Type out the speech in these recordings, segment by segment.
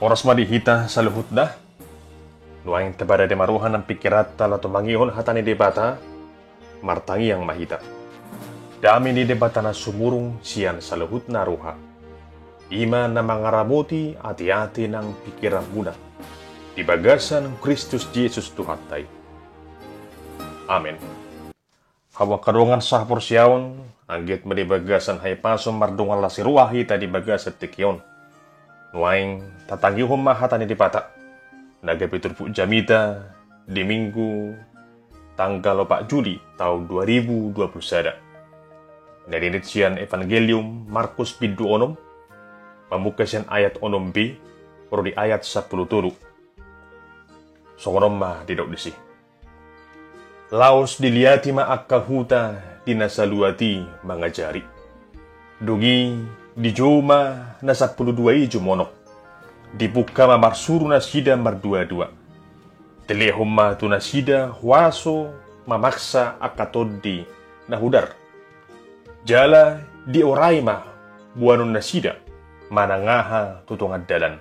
Oras madihita sa luhut da, nuaing tabada de maruhan ng pikirat tala tumangihon hatani debata, martangi yang mahita. Dami ni debata na sumurong siyan sa luhut na ruha. Ima na mangaramuti ati-ati ng pikiran muna. Di bagasan ng Kristus Jesus tuhatay. Amen. Hawak karungan sa porsyaon, anggit madibagasan hay pasom mardungan la si ruahi ta dibagas at tikyon. Nuaing tatangihon mahatan ni dipata. Nagapitur po jamita di Minggu tanggal 4 Juli tahun 2021. Narinig siyan Evangelium Markus 7:6, membuka siyan ayat 6b, pero di ayat 10 Songonom ma didok disi. Laos diliati ma akahuta dinasaluati mangajari. Dugi di joma na 12 jumonok. Dibuka ma marsuru na sida mardua-dua. Telehom ma tu na sida huaso mamaksa akatodi na hudar. Jala di oray ma buanon na sida manangaha tutungad dalan.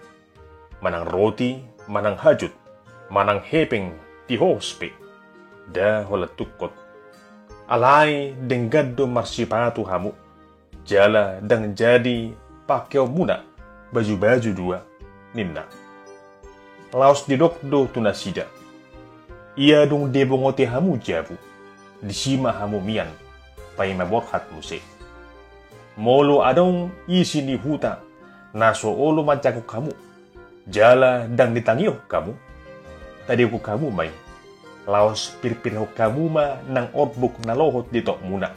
Manang roti, manang hajut, manang hepeng di hospe. Da holat tukot. Alay denggado marsipatu hamu. Jala dang jadi pakyo muna baju-baju dua ninna. Laos didokdo tunasida. Ia dong debongote hamu jabu. Disima hamu mian. Pai maborhat muse. Molo adong isi ni huta. Naso olo mancakuk kamu. Jala dang ditangiyok kamu. Tadi ku kamu may. Laos pirpirho kamu ma nang orbuk na lohot ditok muna.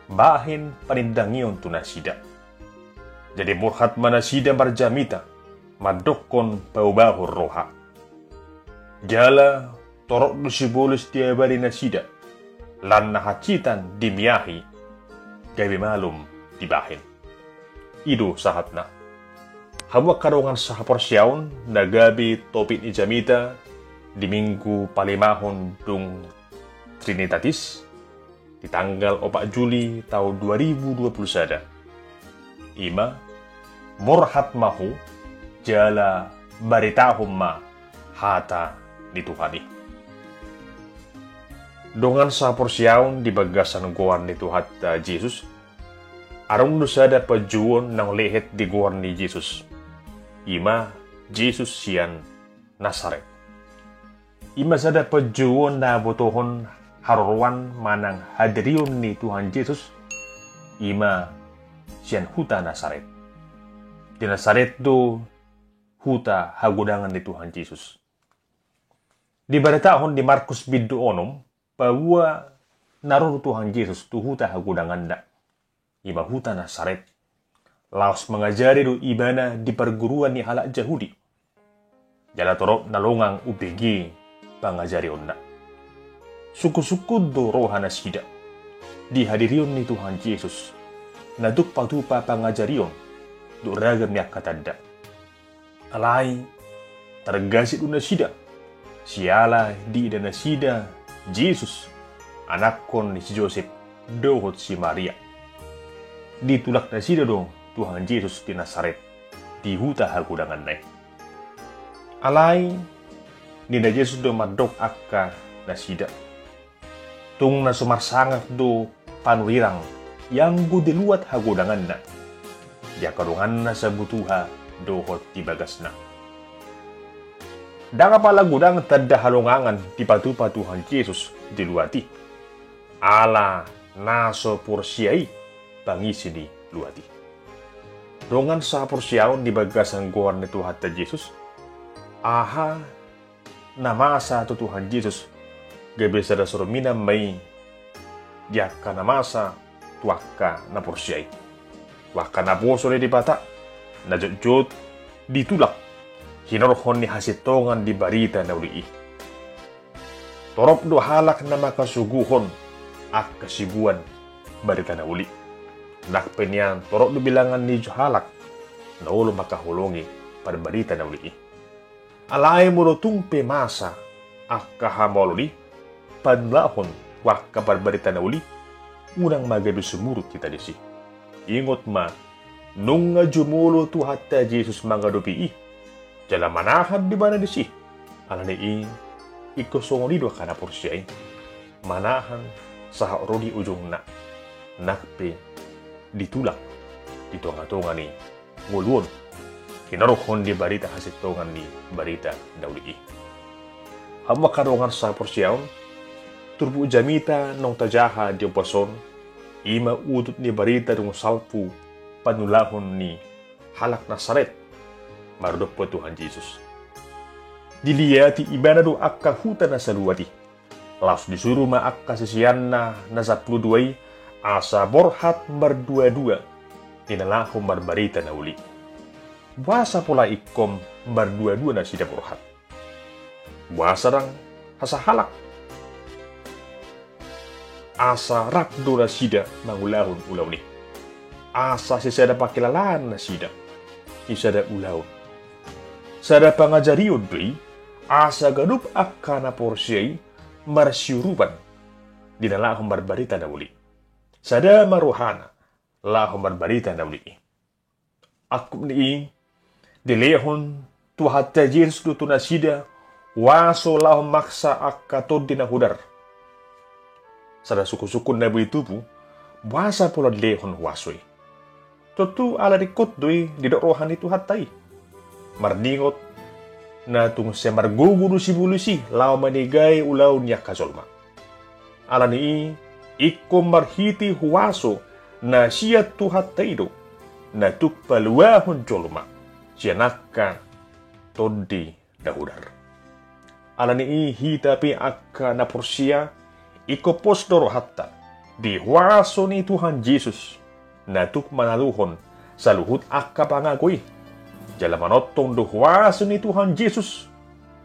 Bahin panindangion tunasida. Jadi burhat manasida marjamita. Madokon paubahur roha. Jala torok dusibolus tiabari nasida. Lan nahacitan dimiyahi. Gabi malum dibahin. Ido sahatna. Hawa karungan sahaporsyaon nagabi topit ni jamita di Minggu palimahon dung Trinitatis di tanggal 4 Juli tahun 2021. Ima morhat mahu jala baritahum ma hata ni Tuhani. Dongan sa porsyaon di bagasan goan ni Tuhat Jesus. Arong dusada pajuon ng lehet di goan ni Jesus. Ima Jesus siyan Nazaret. Ima sada pajuon na botohon haruan manang hadirion ni Tuhan Yesus. Ima siyan huta Nazaret. Di Nazaret do huta hagudangan ni Tuhan Yesus. Di baratahon di Markus 7:6 bahwa naroon Tuhan Yesus tu huta hagudangan na. Ima huta Nazaret. Laos mengajari do ibana di perguruan ni halak Yahudi. Jala torok nalongang ubegi pangajari onna. Suku-suku do roha nasida. Dihadirion ni Tuhan Yesus. Naduk patupa pangajarion. Do ragam yak katanda. Alay, tergasit do nasida. Siala di ida nasida Jesus. Anak kon ni si Joseph. Dohot si Maria. Ditulak nasida do Tuhan Yesus di Nazaret. Di huta hagudangan na. Alay, ni na Jesus do madok akka nasida. Tung na sumarsangak do panurirang yang gudiluat hagudangan na. Dia karungan na sa butuha dohot di bagas na. Danga pala gudang tadda halungangan di patupa Tuhan Yesus diluati. Ala naso porsyai pangisi di luati. Dongan sa porsyaon di bagasan goan ni Tuhan Yesus. Aha namasa tu Tuhan Yesus gabi sada surmina may diaka namasa tuaka na porsyai. Waka na poso di bata na jod ditulak hinorhon ni hasitongan di barita na uli. Torop do halak na makasuguhon at kasibuan barita na uli. Nakpenyan torok do bilangan ni halak na ulo makahulungi pada barita na uli. Alay mo tumpe masa akahamoluli panlahon wak kabar barita na uli unang magabi sumurut kita disi. Ingot ma nung jumulo tu hatta Jesus mga dupi Jala manahan di mana di sih. Alani ikosongoni dua kana porsiai. Manahan saha rodi ujung nakpe ditulak di tonga-tonga ni nguluon. Kinarohon di barita hasil tongan ni barita dauli. Hama karongan sa porsiaon turbu jamita nong tajaha di opason ima udut ni barita dung salpu panulahon ni halak Nasaret marudok po Tuhan Yesus. Diliati ibanado akka huta na saluati. Laos disuruh ma akka sisiyan na nasa pluduay asa borhat berdua-dua inalaho marbarita na uli. Buasa pula ikom berdua-dua na sida borhat. Buasa rang hasahalak. Asa rakdo na sida mangulahon ulaw ni. Asa sisada pakilalaan na sida. Isada ulaw. Sada pangajariod doy, asa gadup akka na porsiyay marsyuruban. Dinalahong barbarita na uli. Sada maruhana, lahong barbarita na uli. Akup ni dilehon tuhat Yesus duto na sida, waso lahong maksa akka tod na hudar. Sada suku-sukun na itu po, wasa pula dilehon wasoy. Tutu ala dikot doy didorohan itu hatay. Mardingot na tung siya marguguro si bulusi lao manigay ulaw niya kasolma. Ala ni ikom marhiti huwaso na siya tuhat taido na tukpaluahon jolma siya nakka todi dahudar. Ala ni hitapi akka na porsiya ikopos doro hatta di huwaso ni Tuhan Yesus na tukmanaluhon sa luhut akka pangagoy. Jala manotong duhuwaso ni Tuhan Yesus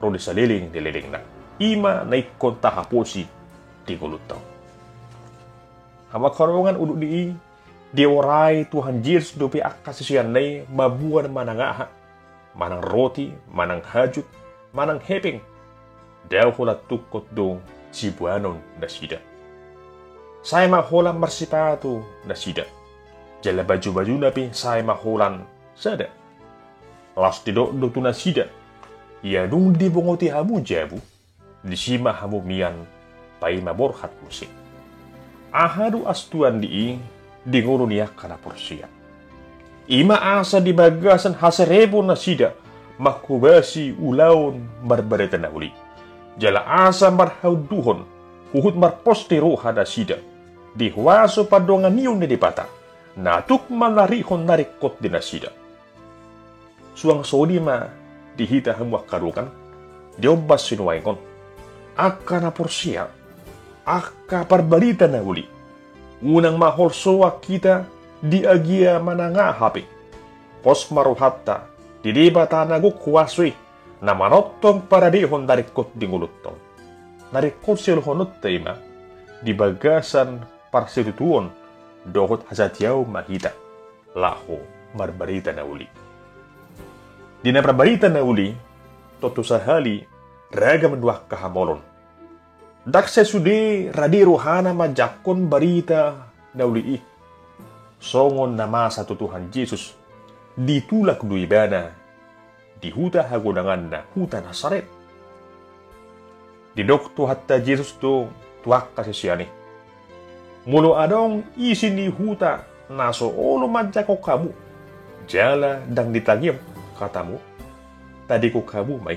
ro di saliling na ima na ikon tahaposi di gulutaw. Hamakarongan udu di oray Tuhan Yesus dopi akka sisiyan nay mabuan manangaha manang roti, manang hajut, manang heping daw hula tukot dong sibuanon na sida. Saya maholan marsipatu na sida. Jala baju-baju napi saya maholan sada. Las tidok do tuna sida. Ya dung di bongoti hamu jabu. Di sima hamu mian pai maborhat musik. Ahadu astuan di ngurun ya kana porsia. Ima asa di bagasan haserebo na sida. Makubasi ulaun barbareta na uli. Jala asa marhauduhon. Huhut marpostero hada sida. Di huwaso padongan niyon ni dipata. Natuk manarihon narikot din na sida. Suang sodi ma dihita hamuak karukan, diobas sinuwaingon. Akka na porsiya, akka parbalita na uli. Unang maholsoa kita di agia manangahapi. Pos maruhatta, didibata naguk kuwaswi, na manotong paradihon narikot di ngulutong. Narikot silhonot taima, di bagasan parsitutuon, dohot hasatiyaw mahita, laho marbarita na uli. Di na prabarita na uli, toto sahali, raga menduak kahamolon. Dakse sudi radi rohana majakon barita na uli songon nama satu Tuhan Yesus, ditulak duibana, di huta hagunangan na huta Nasaret. Di dokto hatta Yesus to tuak kasisiyani. Mulo adong isin ni huta naso olo majako kamu, jala dang ditagim. Katamu, tadi ko kamu may,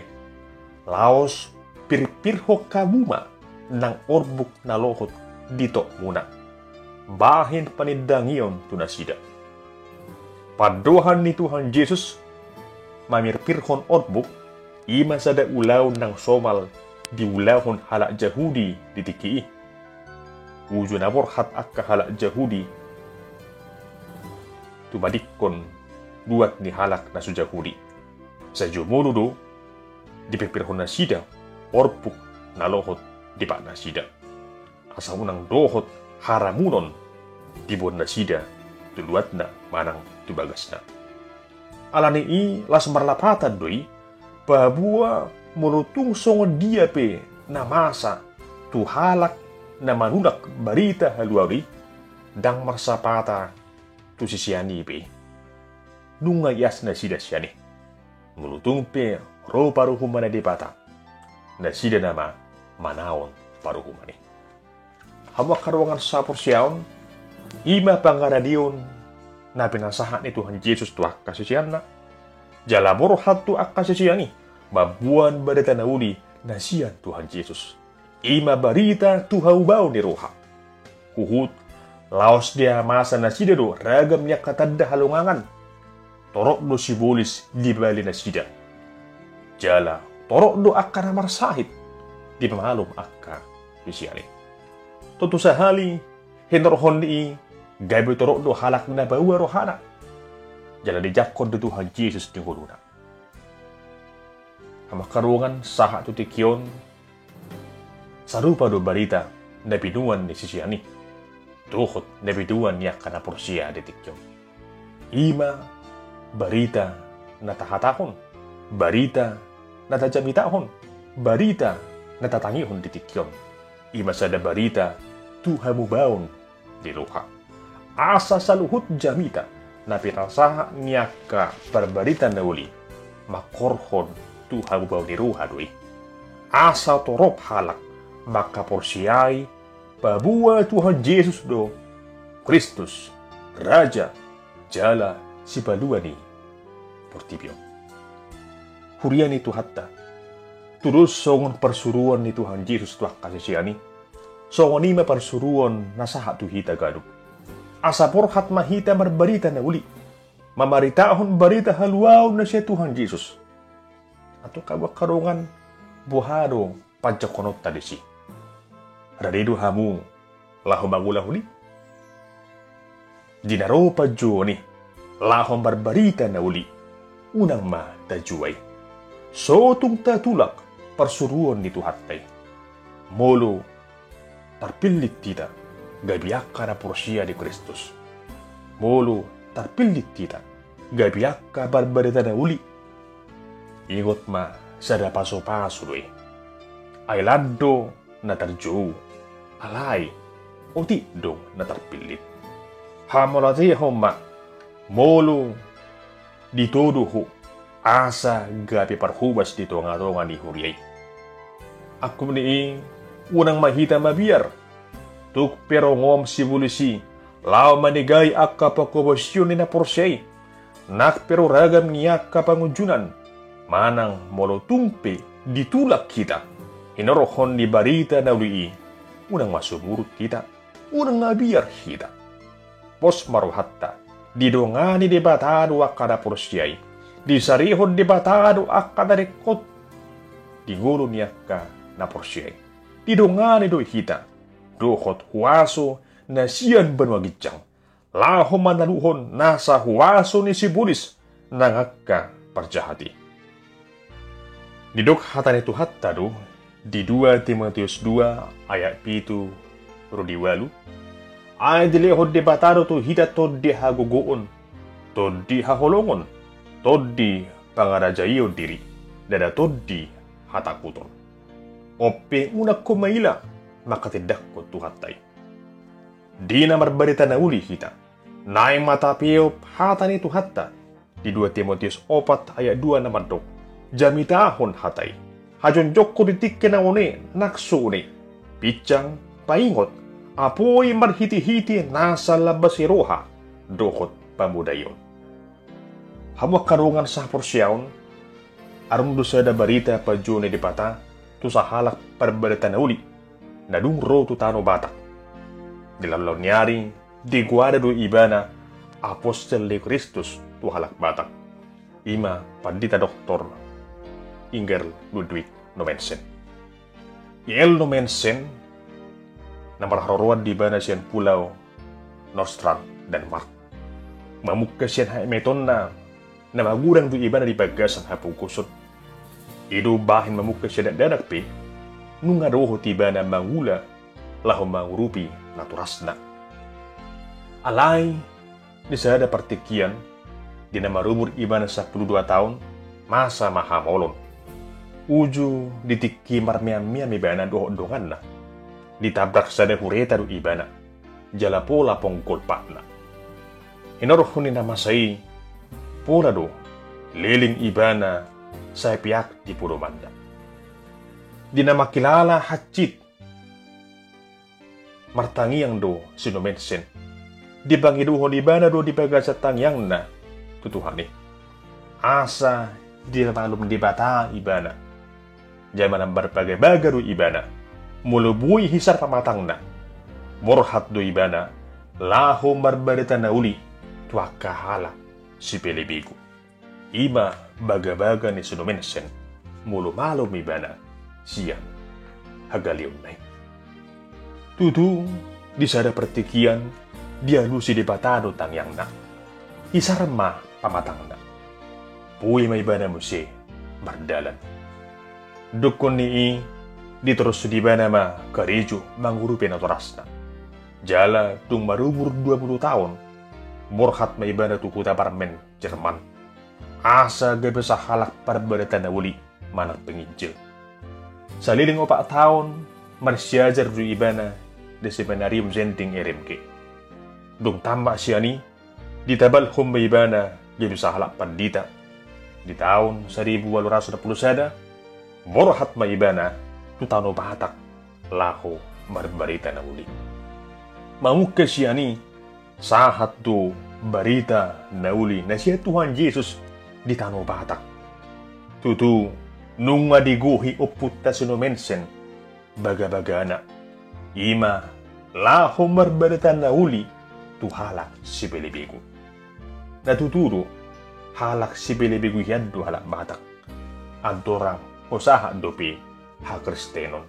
laos pirpirho kamu ma, nang orbuk na lohot dito muna. Bahin panindangiyon tunasida. Padohan ni Tuhan Yesus, mamirpirhon orbuk, ima sada ulaw ng somal, di ulahon halak Jahudi ditikii. Ujo nabor hat akka halak Jahudi, tumadikon buat ni halak na sujahudi. Sa jumunudo, dipipirhon na sida, orpuk na lohot di pa na sida. Asa unang dohot haramunon, dibon na sida, tuluat na manang tubagas na. Alani las marlapatan doi, babua menutung songon dia pe na masa, tu halak na manunak barita haluari, dang marsapata tu sisiani pe. Nunga yas na sida siya ni. Mulutungpe ro paruhumane di bata. Na sida nama manaon paruhumane. Hawa karuangan sapor siaon, ima pangaradion na pinasahan ni Tuhan Yesus tuah kasisian na. Jalabor hatu akasisiani, mabuan badata na uli na siyan Tuhan Yesus. Ima barita tuhau ni roha. Huhut, laos dia masa na sida do ragam niya katanda halungangan. Torok do sibolis di bali na sida. Jala, torok do akka na marsahit, di pamalom akka bisiyari. Tentu sahali, hinorohon ni gabi torok do halak na bawa rohana. Jala dijakon do Tuhan Yesus di huluna. Hamakarungan saha tutikion, sarupa do barita na binuan ni sisiyani. Tuhot na binuan niya kana porsiya ditikyon. Ima barita na tahatahon, barita na tajamitahon, barita na tatangihon ditikyon. Ima sada barita tuhamu baon di luha. Asa saluhut jamita na pinasaha niya ka barbarita na uli, makorhon tuhamu baon di ruha doi. Asa torop halak makaporsiyai pabuwa Tuhan Yesus do Kristus Raja jala si paluani portibio. Hurian itu hatta terus songon persuruan ni Tuhan Yesus tuah kasisiani songon ima persuruan nasaha tu hita gaduk asa porhat mahita berbarita na uli mamaritahon barita haluaw na siya Tuhan Yesus atau kawak karungan buhado pancakonot tadi si radido hamu lahom magulahuli dinaro pajoni lahom barbarita na uli unang ma tajuay so tung tatulak persuruan ni Tuhatay molo tarpilit tita gabiyak ka na porsiya di Kristus molo tarpilit tita gabiyak ka barbarita na uli ingot ma sa paso-paso doy ay lado na tarjo alay o ti dong na tarpilit hamalati homma molo di todo ho asa gabi parhubas dito nga ronga ni Huriay. Ako ni unang mahita mabiar tuk pero ngom si bulisi lao manigay akka pakobosyon ni na porsay nak pero ragam niya kapangujunan manang molo tumpe ditulak kita hinorohon ni barita na uli unang masumurut kita unang nabiar kita pos maruhatta didongani debatado akada porsyay disarihon debatado akada rekot digulo niya ka na porsyay didongani do hita dohot huaso na siyan banwagitjang laho manaluhon nasa huaso ni sibulis nangakka parjahati didok hata netu hatta do di 2 Timotius 2 ayat 7 rudiwalu ay dilehod debatado to hita toddi hagugoon, toddi haholongon, toddi pangarajayo diri, dada toddi hatakuton. Ope unak kumaila, makatidak ko tuhatay. Di na marbarita na uli hita, naay matapiyop hata ni tuhatta, di 2 Timotius 4 ayat 2 naman to, jamitahon hatay, hajonjok ko ditikke na une, naksune, picang, paingot, apoy marhiti-hiti nasa labas si roha, dohot pamudayon. Hamwak karungan sa porsyaon, arum dosa da barita pa jone di pata, tu sa halak parbarita na uli, na dungro tu tano batak. Dilalaw niyari, di guada do ibana, apostol de Kristus tu halak batak. Ima pandita doktor, Inger Ludwig Nomensen. Il Nomensen, na marharuan di bana siyan pulau Nostrand, Denmark. Mamukka siyan haimeton na magurang do iba na di bagasan hapukusot. Ido bahin mamukka siya dadak pe, nung aroho tiba na mangula laho mangurupi naturas na. Alay, di sada partikian, di na marumur iba na 12 taon, masa mahamolon. Uju ditiki marmiam-miam iba na dohon-dongan na. Ditabrak sada hureta do ibana, jala pola pong kolpa na. Hinorohon ni namasay, pola do, liling ibana sa piak di Pulo Manda. Di na makilala hatchit martangiang do sinumensen. Di bangiduhon ibana do di bagasatang yang na tutuhani. Asa di malum di bata ibana. Jaman berbagai-bagai do ibana. Mulubui hisar pamatang na. Morhat do ibana. Laho marbarita na uli. Tuakahala si Pilibigo. Ima baga-baga ni sinumensen. Mulumalum ibana. Siang hagalion na. Tutu di sada pertikian dia lusi di batado tangyang na. Isarama pamatang na. Puy may bana mo si mardalan. Dukon ni di terus di bana ma karejo mangurupi na toras na. Jala tung marumur 20 tahun. Morhat may bana tukuta parmen Jerman. Asa gabe sa halak parbarita na uli manak penginjil. Sa liling 4 tahun, marsiajar du ibana de seminarium zenting RMK. Dung tamba siya ni, ditabal humba ibana gabe sa halak pandita. Di tahun 1810, morhat ma ibana tutano bahatak laho marbarita na uli. Mamukka siya ni, sahat do barita na uli na siya Tuhan Yesus di tano bahatak. Tutu, nung adiguhi uputta sinumensen, baga-bagana, ima, laho marbarita na uli, tuhalak si Pilibigo. Natuturo, halak si Pilibigo yan do halak batak. Antorang usaha dopi ha Kristenon.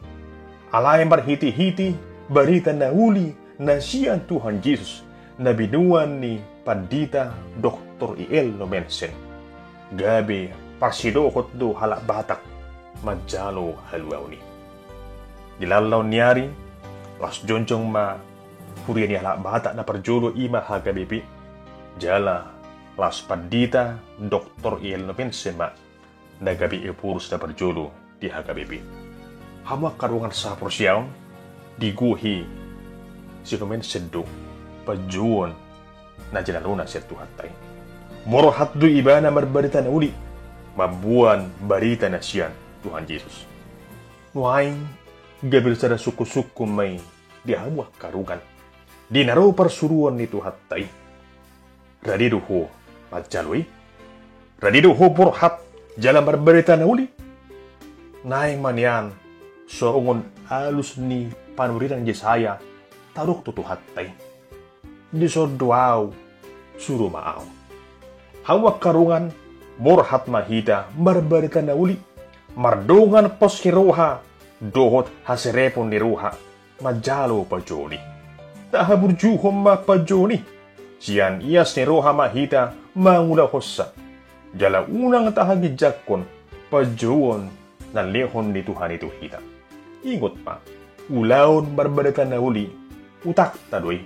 Alay marhiti-hiti, barita na uli, na siya Tuhan Yesus, na binuan ni Pandita Dr. I.L. Nomensen. Gabi, pasidokot do halak batak, majalo halwaw ni. Gilalaw niyari, las jonjong ma, puriya ni halak batak na parjolo ima hagabipi, jala, las Pandita Dr. I.L. Nomensen ma, nagabi ipurus na parjolo di hagabipi. Hamak karungan sa porsyaw, diguhi, sinumensen do, pajuon, na jinaluna siya tuhatay. Morhat do iba na marbarita na uli, mabuan barita na siyan Tuhan Yesus. Nuhain, gabil sa suku-suku may dihamuak karungan. Di naraw parsuruan ni tuhatay. Radido ho majaloy. Radido ho porhat jalan marbarita na uli. Naing man yan, soongon alus ni panuriran Yesaya, taruk tutuhatay. Di soduaw, suru maaw. Hawak karungan, morhat mahita, marbarita na uli. Mardungan pos hiroha, dohot hasirepon ni ruha, majalo pa joni. Tahaburjuhom ma pa joni. Siyan iyas ni roha mahita, mangula hossa. Jala unang tahagijakon, pa joon, na lehon ni Tuhan itu hita. Ingot pa, ulaon barbarita na uli, utak tadoy,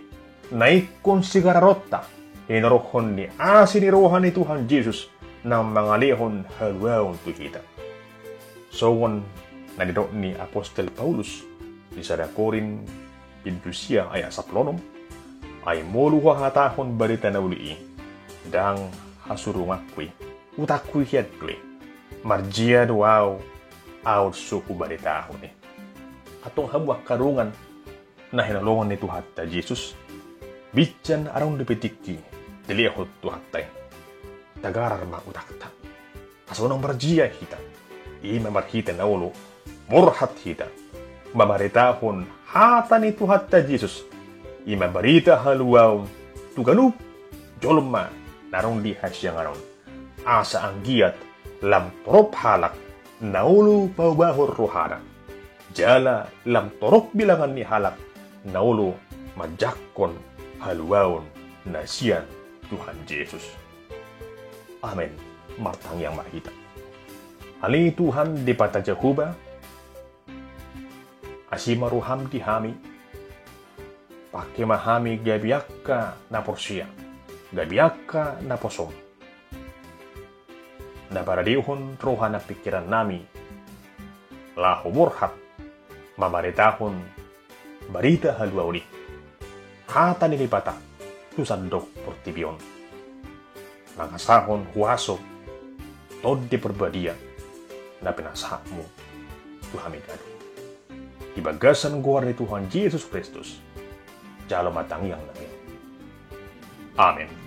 naikon sigararota, inarohon ni asin ni rohan ni Tuhan Yesus ng mga lehon halwaon tuhita. Soon, nanito ni Apostel Paulus, di Sadakorin, Pindusia ay asaplonom, ay moluha hatahon barita na uli, dang hasurungakwi, utakwi hiyadkwi, marjia duaw, awad suku barita ahon. Atong habwak karungan, na hinalongan ni Tuhan ta Jesus, bityan arong dipitiki, dilihot tuhatay. Tagarar ma utakta. Asunang marjia hita. Ima marhita na ulo. Morhat hita. Mamaritahon hata ni tuhatta Jesus. Ima barita haluaw. Tuganup. Jolma. Narong diha siya ngaron. Asa ang giyat. Lam torop halak. Naulo paubahor rohana. Jala lam torop bilangan ni halak. Naulo majakon haluaon na siyan Tuhan Yesus. Amen. Martang yang mahita. Ali Tuhan di pata Jehuba, asimaruham di hami, pakai mahami gabiaka na porsia, gabiaka na posom. Na paradihon roha na pikiran nami, lahu murhat, mamaritahon, barita halwauli, hata nilipata, tusandok portibion. Mangasahon huaso, tod di perbadian na pinasakmo Tuhan megado. Di bagasan guar ni Tuhan Yesus Kristus, jalo matang yang namin. Amin.